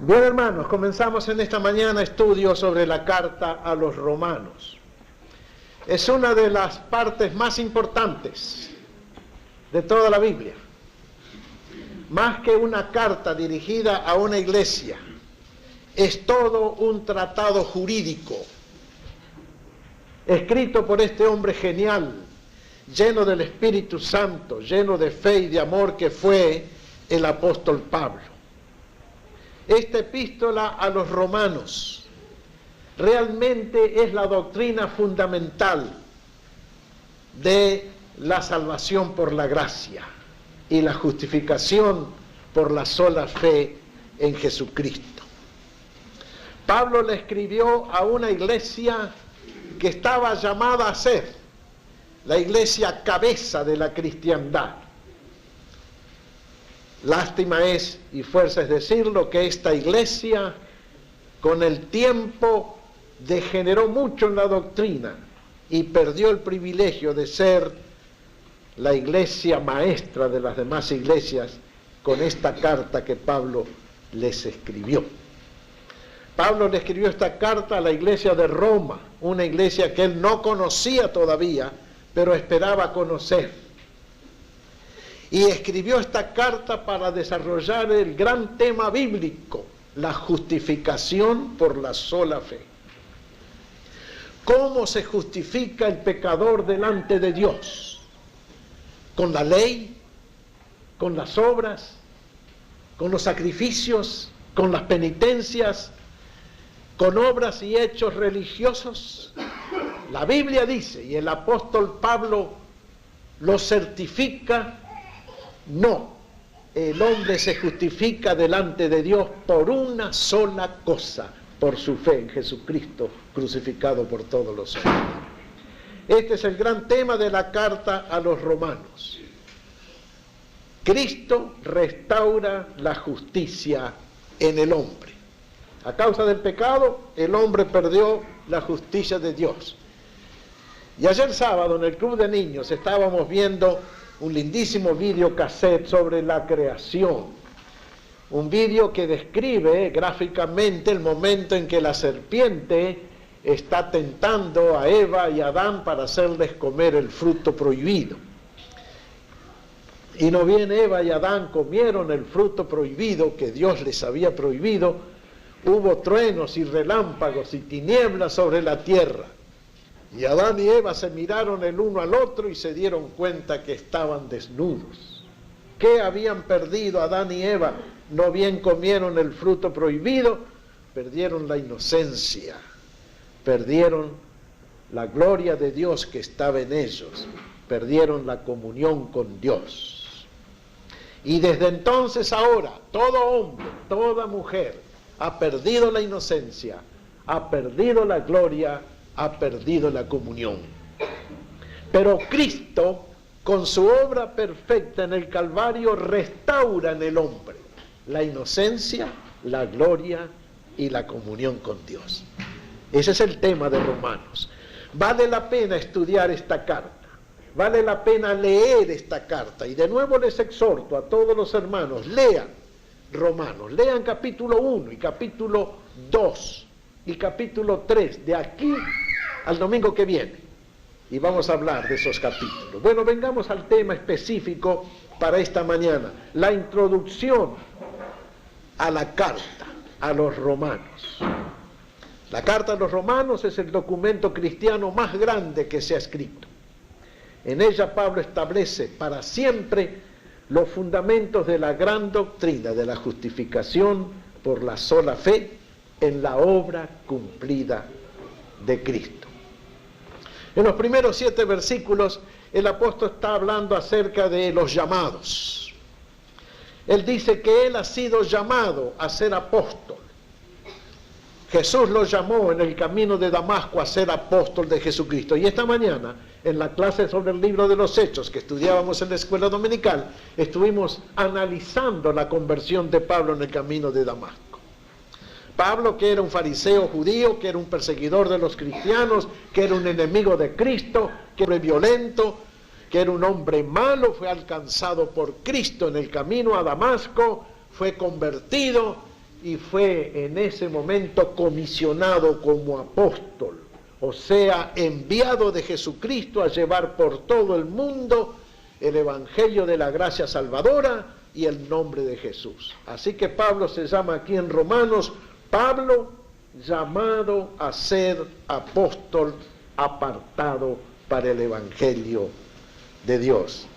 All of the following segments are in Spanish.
Bien, hermanos, comenzamos en esta mañana estudio sobre la carta a los romanos. Es una de las partes más importantes de toda la Biblia. Más que una carta dirigida a una iglesia, es todo un tratado jurídico, escrito por este hombre genial, lleno del Espíritu Santo, lleno de fe y de amor, que fue el apóstol Pablo. Esta epístola a los romanos realmente es la doctrina fundamental de la salvación por la gracia y la justificación por la sola fe en Jesucristo. Pablo le escribió a una iglesia que estaba llamada a ser la iglesia cabeza de la cristiandad. Lástima es, y fuerza es decirlo, que esta iglesia con el tiempo degeneró mucho en la doctrina y perdió el privilegio de ser la iglesia maestra de las demás iglesias con esta carta que Pablo les escribió. Pablo le escribió esta carta a la iglesia de Roma, una iglesia que él no conocía todavía, pero esperaba conocer. Y escribió esta carta para desarrollar el gran tema bíblico, la justificación por la sola fe. ¿Cómo se justifica el pecador delante de Dios? ¿Con la ley? ¿Con las obras? ¿Con los sacrificios? ¿Con las penitencias? ¿Con obras y hechos religiosos? La Biblia dice, y el apóstol Pablo lo certifica: no, el hombre se justifica delante de Dios por una sola cosa, por su fe en Jesucristo, crucificado por todos los hombres. Este es el gran tema de la carta a los romanos. Cristo restaura la justicia en el hombre. A causa del pecado, el hombre perdió la justicia de Dios. Y ayer sábado en el Club de Niños estábamos viendo un lindísimo video cassette sobre la creación. Un video que describe gráficamente el momento en que la serpiente está tentando a Eva y a Adán para hacerles comer el fruto prohibido. Y no bien Eva y Adán comieron el fruto prohibido que Dios les había prohibido, hubo truenos y relámpagos y tinieblas sobre la tierra. Y Adán y Eva se miraron el uno al otro y se dieron cuenta que estaban desnudos. ¿Qué habían perdido Adán y Eva? No bien comieron el fruto prohibido, perdieron la inocencia, perdieron la gloria de Dios que estaba en ellos, perdieron la comunión con Dios. Y desde entonces ahora, todo hombre, toda mujer ha perdido la inocencia, ha perdido la gloria, ha perdido la comunión. Pero Cristo, con su obra perfecta en el Calvario, restaura en el hombre la inocencia, la gloria y la comunión con Dios. Ese es el tema de Romanos. Vale la pena estudiar esta carta, vale la pena leer esta carta, y de nuevo les exhorto a todos los hermanos: lean Romanos, lean capítulo 1 y capítulo 2 y capítulo 3, de aquí al domingo que viene, y vamos a hablar de esos capítulos. Bueno, vengamos al tema específico para esta mañana, la introducción a la carta a los romanos. La carta a los romanos es el documento cristiano más grande que se ha escrito. En ella Pablo establece para siempre los fundamentos de la gran doctrina de la justificación por la sola fe en la obra cumplida de Cristo. En los primeros 7 versículos, el apóstol está hablando acerca de los llamados. Él dice que él ha sido llamado a ser apóstol. Jesús lo llamó en el camino de Damasco a ser apóstol de Jesucristo. Y esta mañana, en la clase sobre el libro de los Hechos que estudiábamos en la escuela dominical, estuvimos analizando la conversión de Pablo en el camino de Damasco. Pablo, que era un fariseo judío, que era un perseguidor de los cristianos, que era un enemigo de Cristo, que era violento, que era un hombre malo, fue alcanzado por Cristo en el camino a Damasco, fue convertido y fue en ese momento comisionado como apóstol, o sea, enviado de Jesucristo a llevar por todo el mundo el evangelio de la gracia salvadora y el nombre de Jesús. Así que Pablo se llama aquí en Romanos, Pablo llamado a ser apóstol apartado para el evangelio de Dios.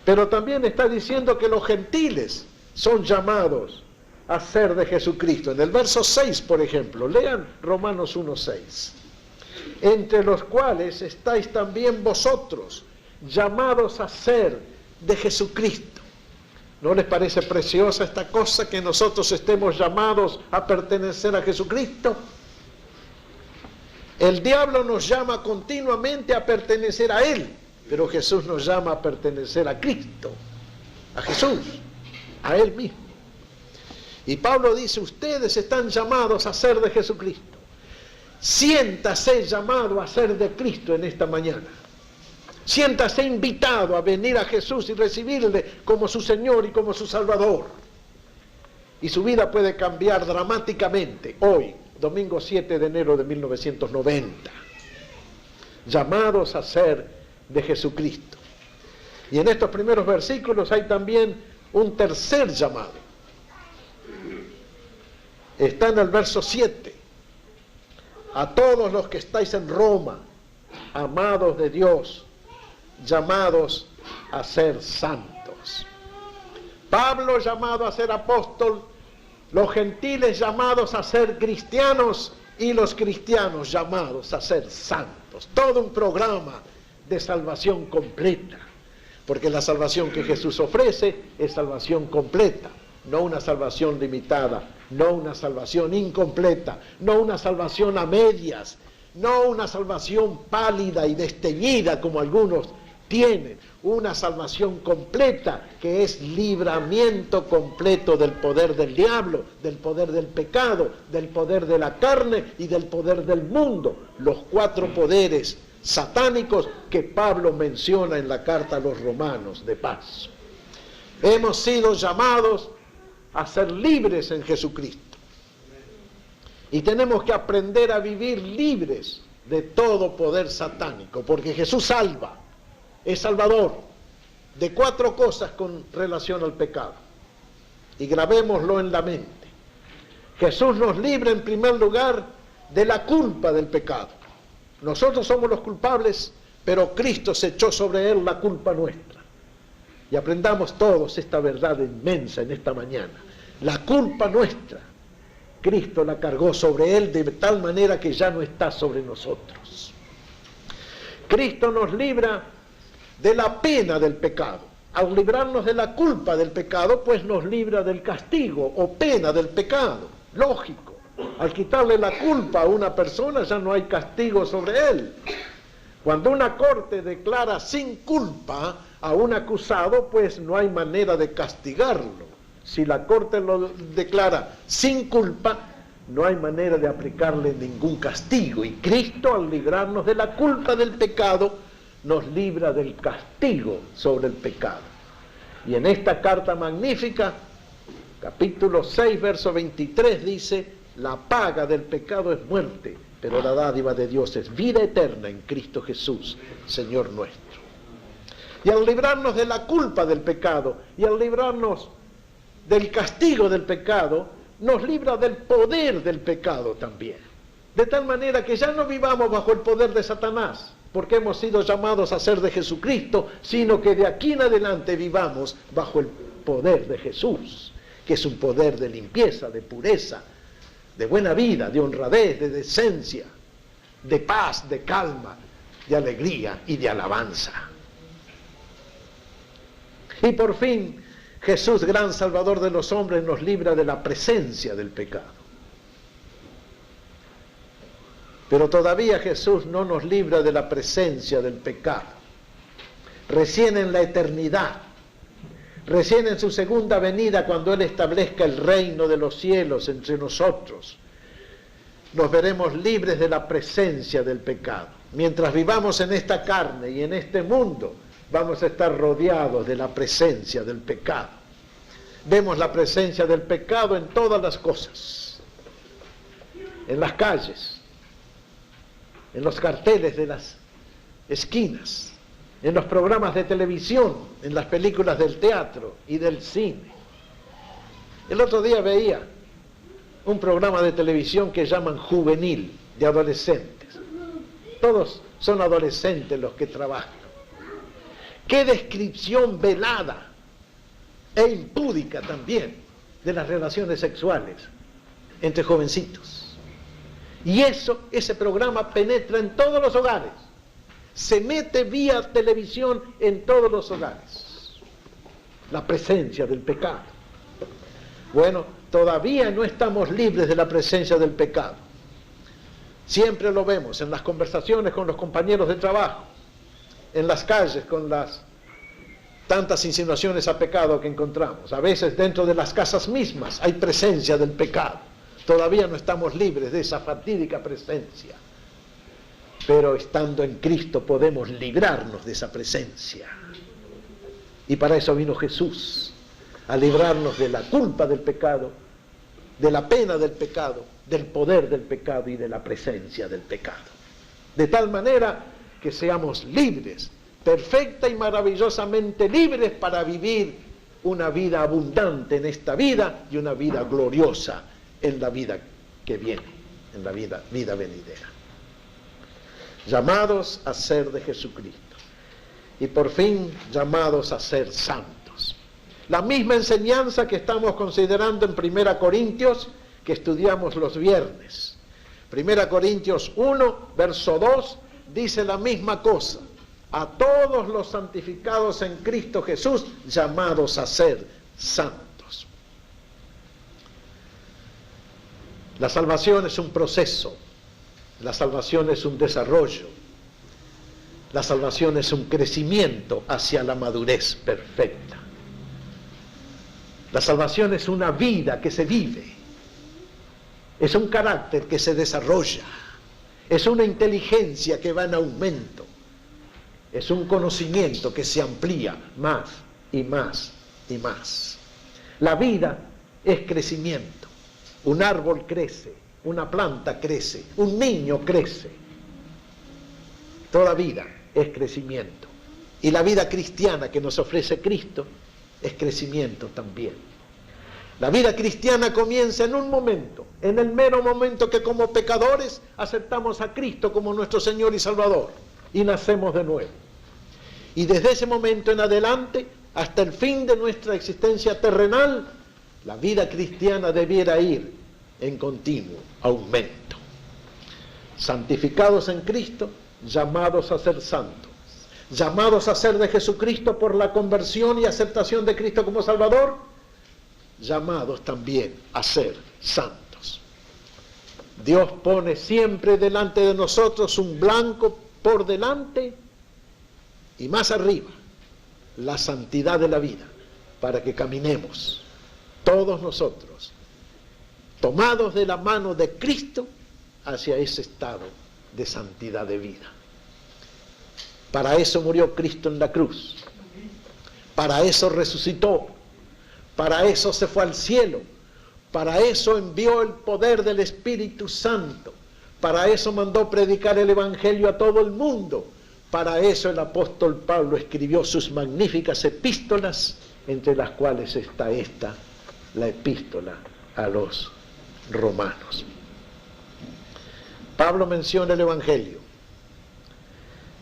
Pero también está diciendo que los gentiles son llamados a ser de Jesucristo. En el verso 6, por ejemplo, lean Romanos 1:6. Entre los cuales estáis también vosotros, llamados a ser de Jesucristo. ¿No les parece preciosa esta cosa, que nosotros estemos llamados a pertenecer a Jesucristo? El diablo nos llama continuamente a pertenecer a Él, pero Jesús nos llama a pertenecer a Cristo, a Jesús, a Él mismo. Y Pablo dice, ustedes están llamados a ser de Jesucristo. Siéntase llamado a ser de Cristo en esta mañana. Siéntase invitado a venir a Jesús y recibirle como su Señor y como su Salvador. Y su vida puede cambiar dramáticamente hoy, domingo 7 de enero de 1990. Llamados a ser de Jesucristo. Y en estos primeros versículos hay también un tercer llamado. Está en el verso 7. A todos los que estáis en Roma, amados de Dios, llamados a ser santos. Pablo llamado a ser apóstol, los gentiles llamados a ser cristianos y los cristianos llamados a ser santos. Todo un programa de salvación completa, porque la salvación que Jesús ofrece es salvación completa, no una salvación limitada, no una salvación incompleta, no una salvación a medias, no una salvación pálida y desteñida como algunos tienen, una salvación completa que es libramiento completo del poder del diablo, del poder del pecado, del poder de la carne y del poder del mundo, los 4 poderes satánicos que Pablo menciona en la carta a los romanos de paso. Hemos sido llamados a ser libres en Jesucristo. Y tenemos que aprender a vivir libres de todo poder satánico, porque Jesús salva, es salvador de 4 cosas con relación al pecado. Y grabémoslo en la mente. Jesús nos libra en primer lugar de la culpa del pecado. Nosotros somos los culpables, pero Cristo se echó sobre Él la culpa nuestra. Y aprendamos todos esta verdad inmensa en esta mañana. La culpa nuestra, Cristo la cargó sobre Él de tal manera que ya no está sobre nosotros. Cristo nos libra de la pena del pecado. Al librarnos de la culpa del pecado, pues nos libra del castigo o pena del pecado. Lógico. Al quitarle la culpa a una persona ya no hay castigo sobre él. Cuando una corte declara sin culpa a un acusado, pues no hay manera de castigarlo. Si la corte lo declara sin culpa, no hay manera de aplicarle ningún castigo. Y Cristo, al librarnos de la culpa del pecado, nos libra del castigo sobre el pecado. Y en esta carta magnífica, capítulo 6, verso 23, dice, la paga del pecado es muerte, pero la dádiva de Dios es vida eterna en Cristo Jesús, Señor nuestro. Y al librarnos de la culpa del pecado, y al librarnos del castigo del pecado, nos libra del poder del pecado también. De tal manera que ya no vivamos bajo el poder de Satanás, porque hemos sido llamados a ser de Jesucristo, sino que de aquí en adelante vivamos bajo el poder de Jesús, que es un poder de limpieza, de pureza, de buena vida, de honradez, de decencia, de paz, de calma, de alegría y de alabanza. Y por fin, Jesús, gran Salvador de los hombres, nos libra de la presencia del pecado. Pero todavía Jesús no nos libra de la presencia del pecado. Recién en la eternidad, recién en su segunda venida, cuando Él establezca el reino de los cielos entre nosotros, nos veremos libres de la presencia del pecado. Mientras vivamos en esta carne y en este mundo, vamos a estar rodeados de la presencia del pecado. Vemos la presencia del pecado en todas las cosas, en las calles, en los carteles de las esquinas, en los programas de televisión, en las películas del teatro y del cine. El otro día veía un programa de televisión que llaman juvenil, de adolescentes. Todos son adolescentes los que trabajan. ¡Qué descripción velada e impúdica también de las relaciones sexuales entre jovencitos! Y ese programa penetra en todos los hogares. Se mete vía televisión en todos los hogares. La presencia del pecado. Bueno, todavía no estamos libres de la presencia del pecado. Siempre lo vemos en las conversaciones con los compañeros de trabajo, en las calles con las tantas insinuaciones a pecado que encontramos. A veces dentro de las casas mismas hay presencia del pecado. Todavía no estamos libres de esa fatídica presencia. Pero estando en Cristo podemos librarnos de esa presencia. Y para eso vino Jesús, a librarnos de la culpa del pecado, de la pena del pecado, del poder del pecado y de la presencia del pecado. De tal manera que seamos libres, perfecta y maravillosamente libres para vivir una vida abundante en esta vida y una vida gloriosa en la vida que viene, en la vida venidera. Llamados a ser de Jesucristo. Y por fin llamados a ser santos. La misma enseñanza que estamos considerando en 1 Corintios, que estudiamos los viernes. 1 Corintios 1, verso 2, dice la misma cosa. A todos los santificados en Cristo Jesús, llamados a ser santos. La salvación es un proceso. La salvación es un desarrollo. La salvación es un crecimiento hacia la madurez perfecta. La salvación es una vida que se vive. Es un carácter que se desarrolla. Es una inteligencia que va en aumento. Es un conocimiento que se amplía más y más y más. La vida es crecimiento. Un árbol crece, una planta crece, un niño crece. Toda vida es crecimiento. Y la vida cristiana que nos ofrece Cristo es crecimiento también. La vida cristiana comienza en un momento, en el mero momento que como pecadores aceptamos a Cristo como nuestro Señor y Salvador y nacemos de nuevo. Y desde ese momento en adelante, hasta el fin de nuestra existencia terrenal, la vida cristiana debiera ir en continuo aumento. Santificados en Cristo, llamados a ser santos, llamados a ser de Jesucristo por la conversión y aceptación de Cristo como Salvador, llamados también a ser santos. Dios pone siempre delante de nosotros un blanco por delante y más arriba la santidad de la vida, para que caminemos todos nosotros tomados de la mano de Cristo hacia ese estado de santidad de vida. Para eso murió Cristo en la cruz, para eso resucitó, para eso se fue al cielo, para eso envió el poder del Espíritu Santo, para eso mandó predicar el Evangelio a todo el mundo, para eso el apóstol Pablo escribió sus magníficas epístolas, entre las cuales está esta, la epístola a los Romanos. Pablo menciona el Evangelio.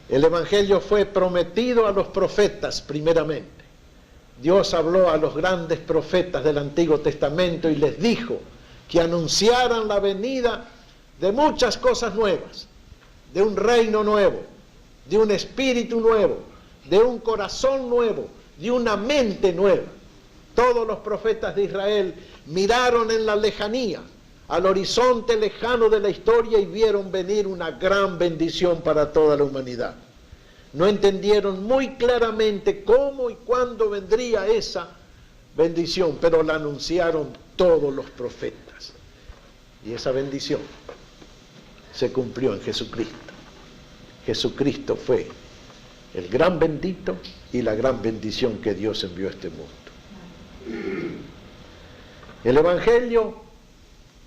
El Evangelio fue prometido a los profetas primeramente. Dios habló a los grandes profetas del Antiguo Testamento y les dijo que anunciaran la venida de muchas cosas nuevas, de un reino nuevo, de un espíritu nuevo, de un corazón nuevo, de una mente nueva. Todos los profetas de Israel miraron en la lejanía, al horizonte lejano de la historia y vieron venir una gran bendición para toda la humanidad. No entendieron muy claramente cómo y cuándo vendría esa bendición, pero la anunciaron todos los profetas. Y esa bendición se cumplió en Jesucristo. Jesucristo fue el gran bendito y la gran bendición que Dios envió a este mundo. El Evangelio,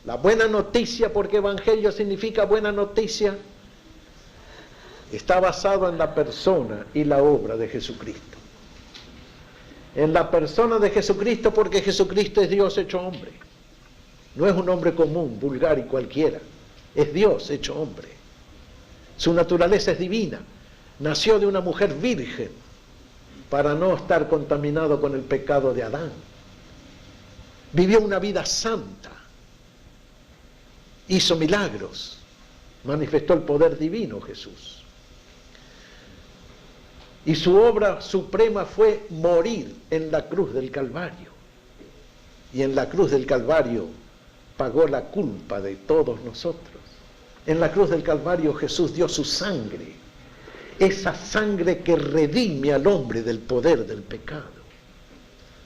la buena noticia, porque Evangelio significa buena noticia, está basado en la persona y la obra de Jesucristo. En la persona de Jesucristo, porque Jesucristo es Dios hecho hombre. No es un hombre común, vulgar y cualquiera. Es Dios hecho hombre. Su naturaleza es divina. Nació de una mujer virgen para no estar contaminado con el pecado de Adán. Vivió una vida santa. Hizo milagros. Manifestó el poder divino Jesús. Y su obra suprema fue morir en la cruz del Calvario. Y en la cruz del Calvario pagó la culpa de todos nosotros. En la cruz del Calvario Jesús dio su sangre, esa sangre que redime al hombre del poder del pecado.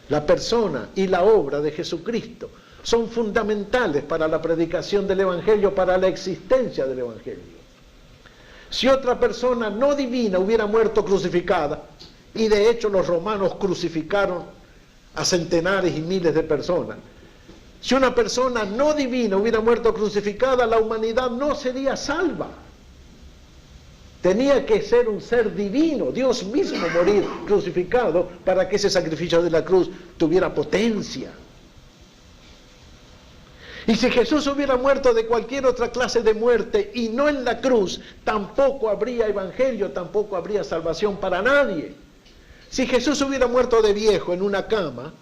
La persona y la obra de Jesucristo son fundamentales para la predicación del Evangelio, para la existencia del Evangelio. Si otra persona no divina hubiera muerto crucificada, y de hecho los romanos crucificaron a centenares y miles de personas, si una persona no divina hubiera muerto crucificada, la humanidad no sería salva. Tenía que ser un ser divino, Dios mismo morir crucificado, para que ese sacrificio de la cruz tuviera potencia. Y si Jesús hubiera muerto de cualquier otra clase de muerte y no en la cruz, tampoco habría evangelio, tampoco habría salvación para nadie. Si Jesús hubiera muerto de viejo en una cama,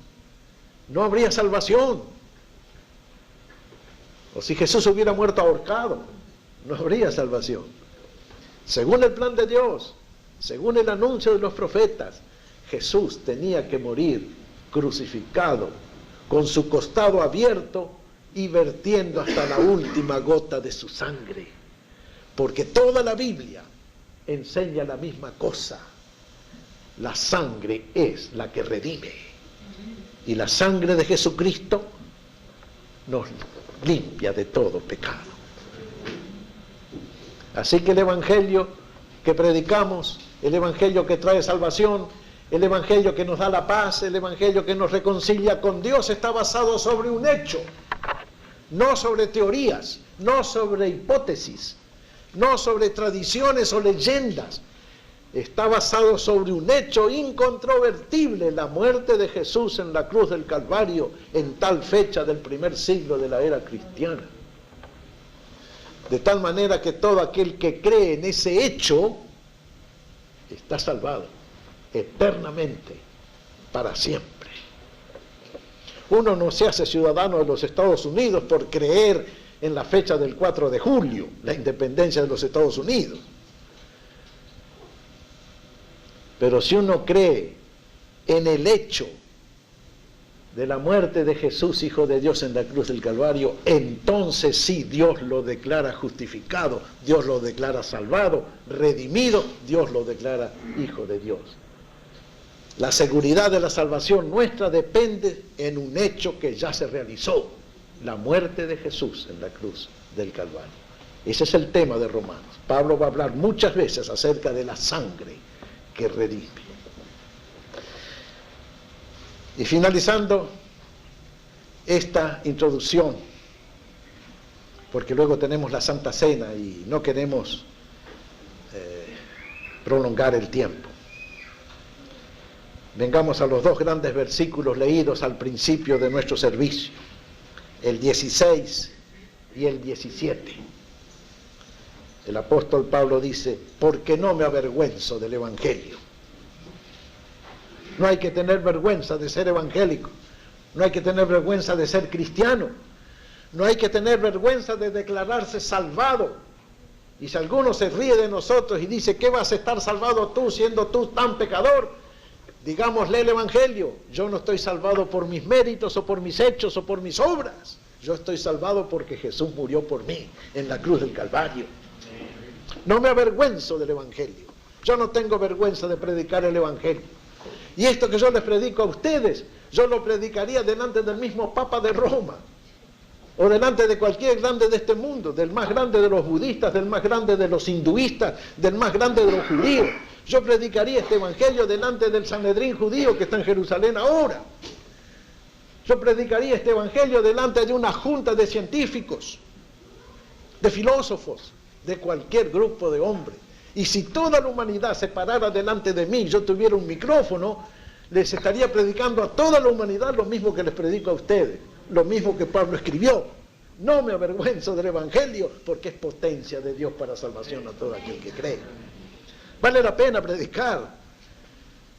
no habría salvación. O si Jesús hubiera muerto ahorcado, no habría salvación. Según el plan de Dios, según el anuncio de los profetas, Jesús tenía que morir crucificado, con su costado abierto y vertiendo hasta la última gota de su sangre. Porque toda la Biblia enseña la misma cosa. La sangre es la que redime. Y la sangre de Jesucristo nos limpia de todo pecado. Así que el Evangelio que predicamos, el Evangelio que trae salvación, el Evangelio que nos da la paz, el Evangelio que nos reconcilia con Dios, está basado sobre un hecho, no sobre teorías, no sobre hipótesis, no sobre tradiciones o leyendas. Está basado sobre un hecho incontrovertible, la muerte de Jesús en la cruz del Calvario en tal fecha del primer siglo de la era cristiana. De tal manera que todo aquel que cree en ese hecho está salvado eternamente, para siempre. Uno no se hace ciudadano de los Estados Unidos por creer en la fecha del 4 de julio, la independencia de los Estados Unidos. Pero si uno cree en el hecho de la muerte de Jesús, Hijo de Dios, en la cruz del Calvario, entonces sí, Dios lo declara justificado, Dios lo declara salvado, redimido, Dios lo declara Hijo de Dios. La seguridad de la salvación nuestra depende en un hecho que ya se realizó, la muerte de Jesús en la cruz del Calvario. Ese es el tema de Romanos. Pablo va a hablar muchas veces acerca de la sangre que redime. Y finalizando esta introducción, porque luego tenemos la Santa Cena y no queremos prolongar el tiempo. Vengamos a los dos grandes versículos leídos al principio de nuestro servicio, el 16 y el 17. El apóstol Pablo dice: porque no me avergüenzo del Evangelio. No hay que tener vergüenza de ser evangélico, no hay que tener vergüenza de ser cristiano, no hay que tener vergüenza de declararse salvado. Y si alguno se ríe de nosotros y dice: ¿qué vas a estar salvado tú siendo tú tan pecador? Digámosle el Evangelio: yo no estoy salvado por mis méritos o por mis hechos o por mis obras, yo estoy salvado porque Jesús murió por mí en la cruz del Calvario. No me avergüenzo del Evangelio, yo no tengo vergüenza de predicar el Evangelio. Y esto que yo les predico a ustedes, yo lo predicaría delante del mismo Papa de Roma, o delante de cualquier grande de este mundo, del más grande de los budistas, del más grande de los hinduistas, del más grande de los judíos. Yo predicaría este Evangelio delante del Sanedrín judío que está en Jerusalén ahora. Yo predicaría este evangelio delante de una junta de científicos, de filósofos, de cualquier grupo de hombres. Y si toda la humanidad se parara delante de mí, yo tuviera un micrófono, les estaría predicando a toda la humanidad lo mismo que les predico a ustedes, lo mismo que Pablo escribió. No me avergüenzo del evangelio, porque es potencia de Dios para salvación a todo aquel que cree. Vale la pena predicar.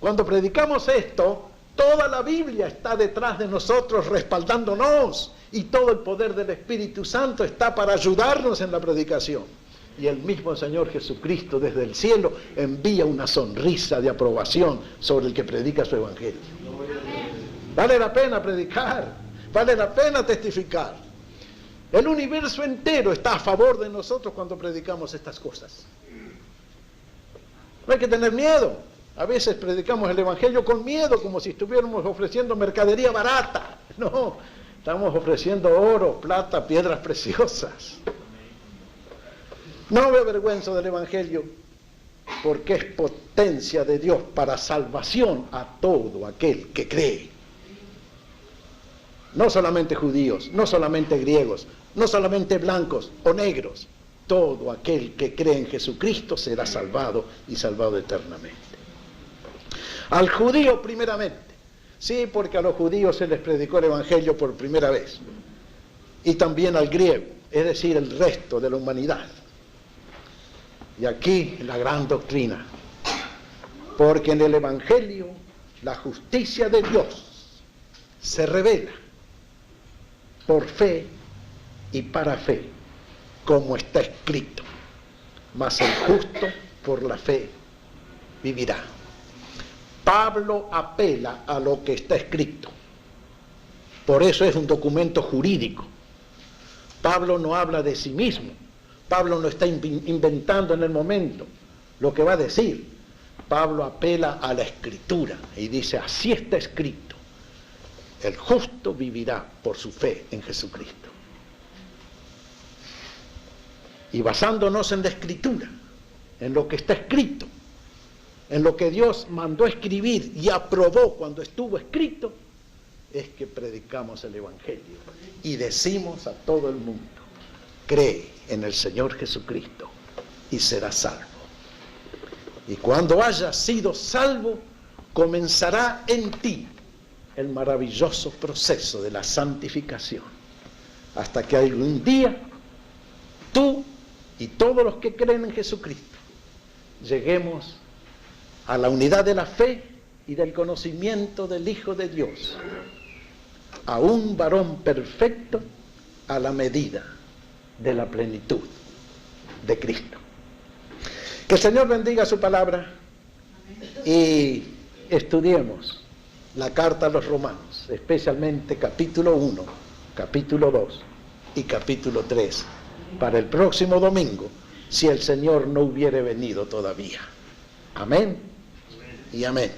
Cuando predicamos esto, toda la Biblia está detrás de nosotros respaldándonos, y todo el poder del Espíritu Santo está para ayudarnos en la predicación. Y el mismo Señor Jesucristo desde el cielo envía una sonrisa de aprobación sobre el que predica su evangelio. Vale la pena predicar, vale la pena testificar. El universo entero está a favor de nosotros cuando predicamos estas cosas. No hay que tener miedo. A veces predicamos el evangelio con miedo, como si estuviéramos ofreciendo mercadería barata. No, estamos ofreciendo oro, plata, piedras preciosas. No me avergüenzo del evangelio, porque es potencia de Dios para salvación a todo aquel que cree. No solamente judíos, no solamente griegos, no solamente blancos o negros. Todo aquel que cree en Jesucristo será salvado y salvado eternamente. Al judío primeramente, sí, porque a los judíos se les predicó el evangelio por primera vez. Y también al griego, es decir, el resto de la humanidad. Y aquí la gran doctrina, porque en el evangelio la justicia de Dios se revela por fe y para fe, como está escrito, mas el justo por la fe vivirá. Pablo apela a lo que está escrito, por eso es un documento jurídico. Pablo no habla de sí mismo, Pablo no está inventando en el momento lo que va a decir. Pablo apela a la Escritura y dice, así está escrito, el justo vivirá por su fe en Jesucristo. Y basándonos en la Escritura, en lo que está escrito, en lo que Dios mandó escribir y aprobó cuando estuvo escrito, es que predicamos el evangelio y decimos a todo el mundo, cree en el Señor Jesucristo y serás salvo. Y cuando hayas sido salvo, comenzará en ti el maravilloso proceso de la santificación, hasta que algún día tú y todos los que creen en Jesucristo lleguemos a la unidad de la fe y del conocimiento del Hijo de Dios, a un varón perfecto a la medida de la plenitud de Cristo. Que el Señor bendiga su palabra y estudiemos la carta a los Romanos, especialmente capítulo 1, capítulo 2 y capítulo 3, para el próximo domingo, si el Señor no hubiere venido todavía. Amén y amén.